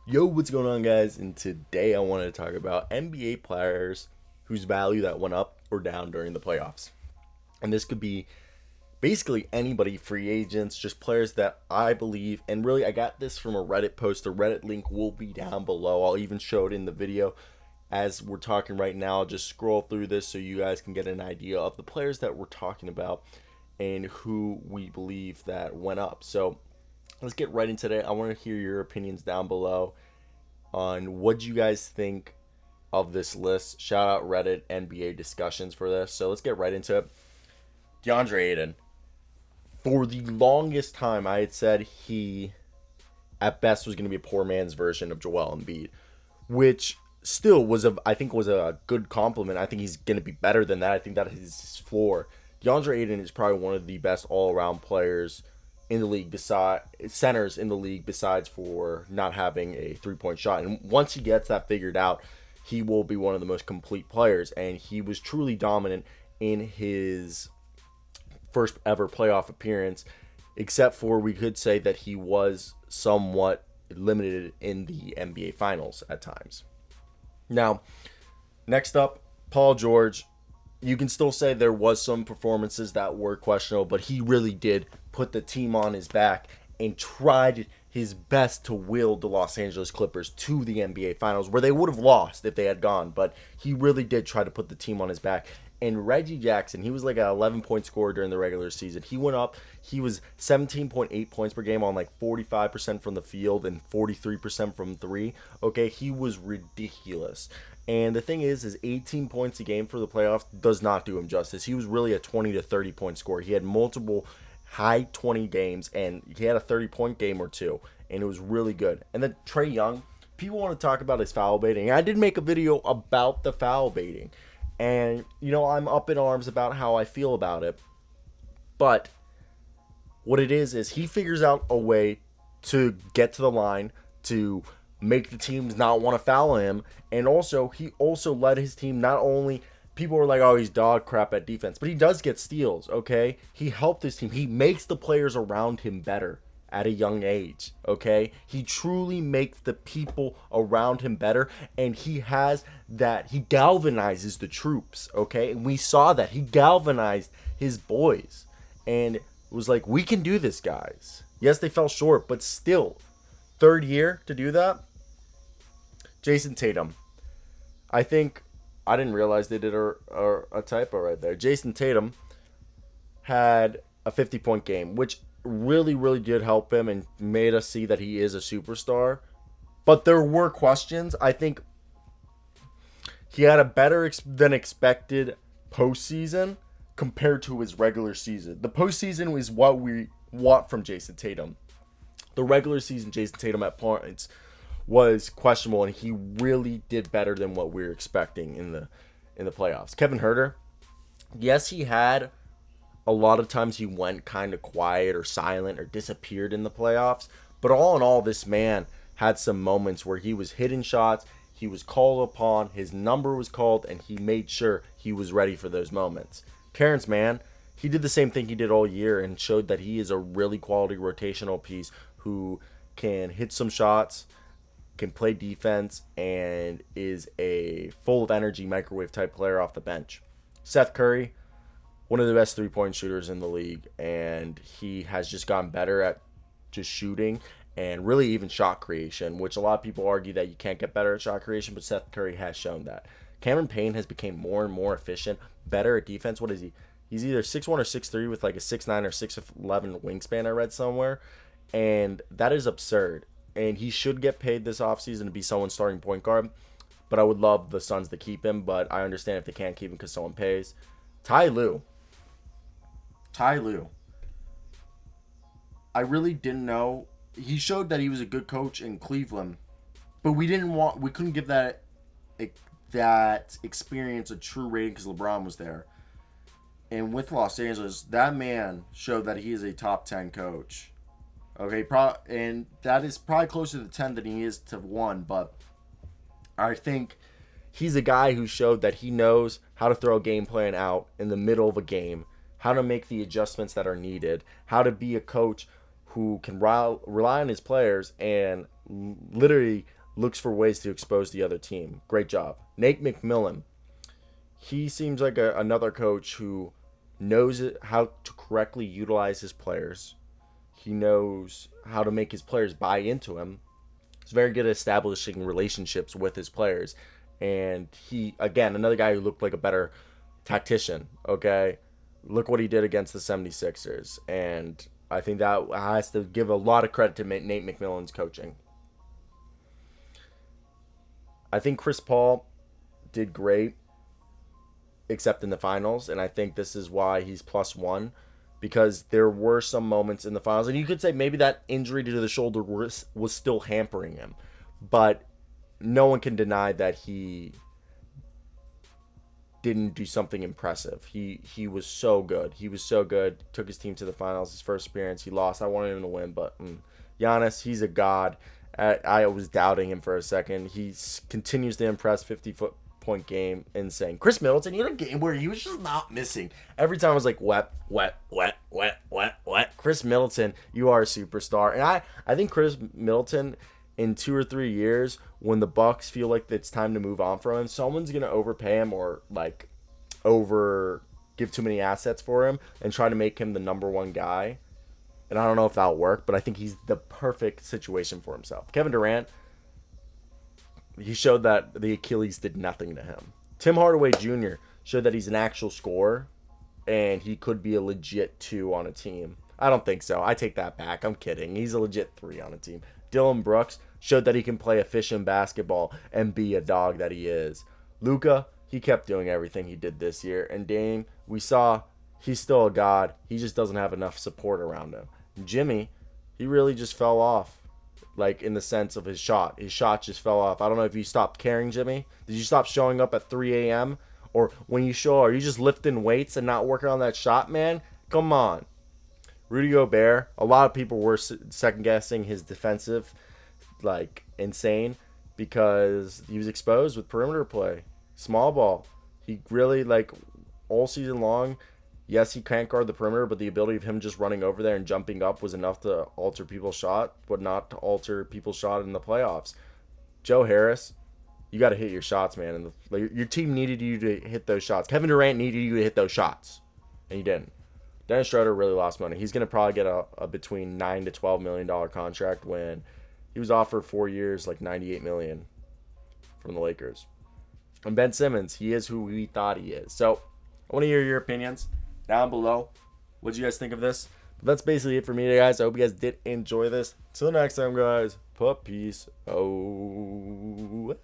Yo, what's going on, guys? And today I wanted to talk about NBA players whose value that went up or down during the playoffs. And this could be basically anybody, free agents, just players that I believe. And really, I got this from a Reddit post. The Reddit link will be down below. I'll even show it in the video as we're talking right now. I'll just scroll through this so you guys can get an idea of the players that we're talking about and who we believe that went up. So let's get right into it. I want to hear your opinions down below on what you guys think of this list. Shout out Reddit NBA discussions for this. So let's get right into it. DeAndre Ayton. For the longest time, I had said he, at best, was going to be a poor man's version of Joel Embiid, which still I think was a good compliment. I think he's going to be better than that. I think that is his floor. DeAndre Ayton is probably one of the best all-around players in the league, beside centers in the league, besides for not having a three-point shot. And once he gets that figured out, he will be one of the most complete players. And he was truly dominant in his first ever playoff appearance, except for we could say that he was somewhat limited in the NBA Finals at times. Now, next up, Paul George. You can still say there was some performances that were questionable, but he really did put the team on his back and tried his best to will the Los Angeles Clippers to the NBA Finals, where they would have lost if they had gone, but he really did try to put the team on his back. And Reggie Jackson, he was like an 11-point scorer during the regular season. He went up, he was 17.8 points per game on like 45% from the field and 43% from three. Okay, he was ridiculous. And the thing is 18 points a game for the playoffs does not do him justice. He was really a 20 to 30 point scorer. He had multiple high 20 games, and he had a 30-point game or two, and it was really good. And then Trae Young, people want to talk about his foul baiting. I did make a video about the foul baiting, and I'm up in arms about how I feel about it. But what it is he figures out a way to get to the line to make the teams not want to foul him. And also, he also led his team. Not only people were like, oh, he's dog crap at defense, but he does get steals, okay? He helped his team. He makes the players around him better at a young age, okay? He truly makes the people around him better, and he galvanizes the troops, okay? And we saw that. He galvanized his boys, and it was like, we can do this, guys. Yes, they fell short, but still, third year to do that. Jason Tatum. I think I didn't realize they did a typo right there. Jason Tatum had a 50-point game, which really, really did help him and made us see that he is a superstar. But there were questions. I think he had a better than expected postseason compared to his regular season. The postseason is what we want from Jason Tatum. The regular season, Jason Tatum at points was questionable, and he really did better than what we were expecting in the playoffs. Kevin Huerter, yes, he had a lot of times he went kind of quiet or silent or disappeared in the playoffs, but all in all, this man had some moments where he was hitting shots, he was called upon, his number was called, and he made sure he was ready for those moments. Terrence Mann, he did the same thing he did all year and showed that he is a really quality rotational piece who can hit some shots, can play defense, and is a full of energy microwave type player off the bench. Seth Curry, one of the best three-point shooters in the league, and he has just gotten better at just shooting and really even shot creation, which a lot of people argue that you can't get better at shot creation, but Seth Curry has shown that. Cameron Payne has become more and more efficient, better at defense. What is he? He's either 6'1 or 6'3 with like a 6'9 or 6'11 wingspan, I read somewhere, and that is absurd. And he should get paid this offseason to be someone's starting point guard. But I would love the Suns to keep him. But I understand if they can't keep him because someone pays. Ty Lue. I really didn't know. He showed that he was a good coach in Cleveland. But we couldn't give that experience a true rating because LeBron was there. And with Los Angeles, that man showed that he is a top 10 coach. Okay, and that is probably closer to 10 than he is to 1, but I think he's a guy who showed that he knows how to throw a game plan out in the middle of a game, how to make the adjustments that are needed, how to be a coach who can rely on his players and literally looks for ways to expose the other team. Great job. Nate McMillan. He seems like another coach who knows how to correctly utilize his players. He knows how to make his players buy into him. He's very good at establishing relationships with his players. And he, again, another guy who looked like a better tactician, okay? Look what he did against the 76ers. And I think that has to give a lot of credit to Nate McMillan's coaching. I think Chris Paul did great, except in the finals, and I think this is why he's +1, because there were some moments in the finals, and you could say maybe that injury to the shoulder was still hampering him, but no one can deny that he didn't do something impressive. He was so good. He was so good. Took his team to the finals. His first appearance, he lost. I wanted him to win, but Giannis, he's a god. I was doubting him for a second. He continues to impress. 50-point game, insane. Chris Middleton, he had a game where he was just not missing. Every time I was like, wet. Chris Middleton, you are a superstar. And I think Chris Middleton, in 2 or 3 years, when the Bucks feel like it's time to move on from him, someone's gonna overpay him or like give too many assets for him and try to make him the number one guy. And I don't know if that'll work, but I think he's the perfect situation for himself. Kevin Durant, he showed that the Achilles did nothing to him. Tim Hardaway Jr. showed that he's an actual scorer, and he could be a legit 2 on a team. I don't think so. I take that back. I'm kidding. He's a legit 3 on a team. Dylan Brooks showed that he can play efficient basketball and be a dog that he is. Luka, he kept doing everything he did this year. And Dame, we saw he's still a god. He just doesn't have enough support around him. Jimmy, he really just fell off, like in the sense of his shot. His shot just fell off. I don't know if you stopped caring, Jimmy. Did you stop showing up at 3 a.m.? Or when you show, are you just lifting weights and not working on that shot, man? Come on. Rudy Gobert, a lot of people were second-guessing his defensive, like, insane, because he was exposed with perimeter play. Small ball. He really, like, all season long, yes, he can't guard the perimeter, but the ability of him just running over there and jumping up was enough to alter people's shot, but not to alter people's shot in the playoffs. Joe Harris, you got to hit your shots, man. And your team needed you to hit those shots. Kevin Durant needed you to hit those shots, and you didn't. Dennis Schroeder really lost money. He's going to probably get a between $9 to $12 million contract when he was offered 4 years, like $98 million from the Lakers. And Ben Simmons, he is who we thought he is. So I want to hear your opinions down below. What did you guys think of this? But that's basically it for me today, guys. I hope you guys did enjoy this. Till next time, guys. Peace. Oh.